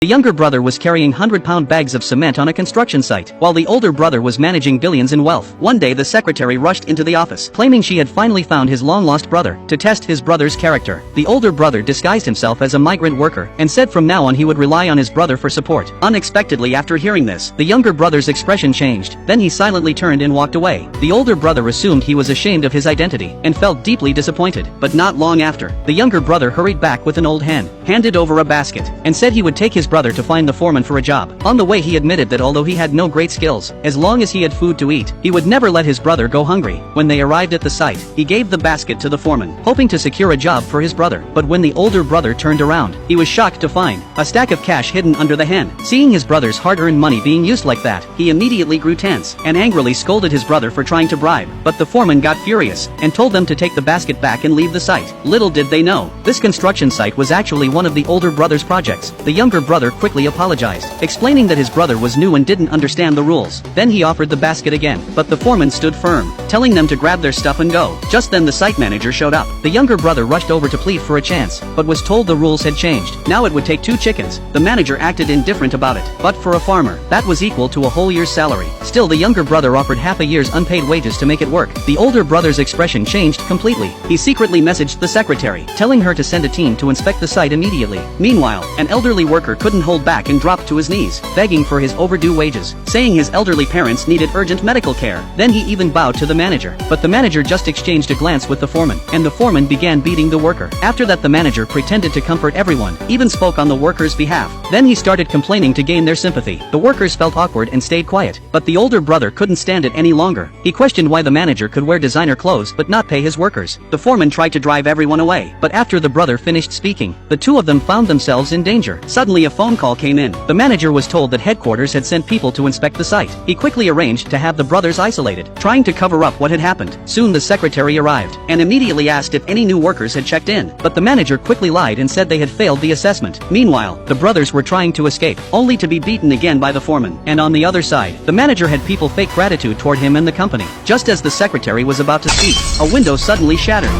The younger brother was carrying 100-pound bags of cement on a construction site, while the older brother was managing billions in wealth. One day the secretary rushed into the office, claiming she had finally found his long-lost brother. To test his brother's character, the older brother disguised himself as a migrant worker, and said from now on he would rely on his brother for support. Unexpectedly, after hearing this, the younger brother's expression changed. Then he silently turned and walked away. The older brother assumed he was ashamed of his identity, and felt deeply disappointed. But not long after, the younger brother hurried back with an old hen, handed over a basket, and said he would take his brother to find the foreman for a job. On the way he admitted that although he had no great skills, as long as he had food to eat, he would never let his brother go hungry. When they arrived at the site, he gave the basket to the foreman, hoping to secure a job for his brother. But when the older brother turned around, he was shocked to find a stack of cash hidden under the hen. Seeing his brother's hard-earned money being used like that, he immediately grew tense, and angrily scolded his brother for trying to bribe. But the foreman got furious, and told them to take the basket back and leave the site. Little did they know, this construction site was actually one of the older brother's projects. The younger brother quickly apologized, explaining that his brother was new and didn't understand the rules. Then he offered the basket again, but the foreman stood firm, telling them to grab their stuff and go. Just then the site manager showed up. The younger brother rushed over to plead for a chance, but was told the rules had changed. Now it would take 2 chickens. The manager acted indifferent about it, but for a farmer, that was equal to a whole year's salary. Still, the younger brother offered half a year's unpaid wages to make it work. The older brother's expression changed completely. He secretly messaged the secretary, telling her to send a team to inspect the site immediately. Meanwhile, an elderly worker couldn't hold back and dropped to his knees, begging for his overdue wages, saying his elderly parents needed urgent medical care. Then he even bowed to the manager, but the manager just exchanged a glance with the foreman, and the foreman began beating the worker. After that the manager pretended to comfort everyone, even spoke on the workers' behalf. Then he started complaining to gain their sympathy. The workers felt awkward and stayed quiet, but the older brother couldn't stand it any longer. He questioned why the manager could wear designer clothes but not pay his workers. The foreman tried to drive everyone away, but after the brother finished speaking, the two of them found themselves in danger. Suddenly a phone call came in. The manager was told that headquarters had sent people to inspect the site. He quickly arranged to have the brothers isolated, trying to cover up what had happened. Soon the secretary arrived, and immediately asked if any new workers had checked in, but the manager quickly lied and said they had failed the assessment. Meanwhile, the brothers were trying to escape, only to be beaten again by the foreman. And on the other side, the manager had people fake gratitude toward him and the company. Just as the secretary was about to speak, a window suddenly shattered.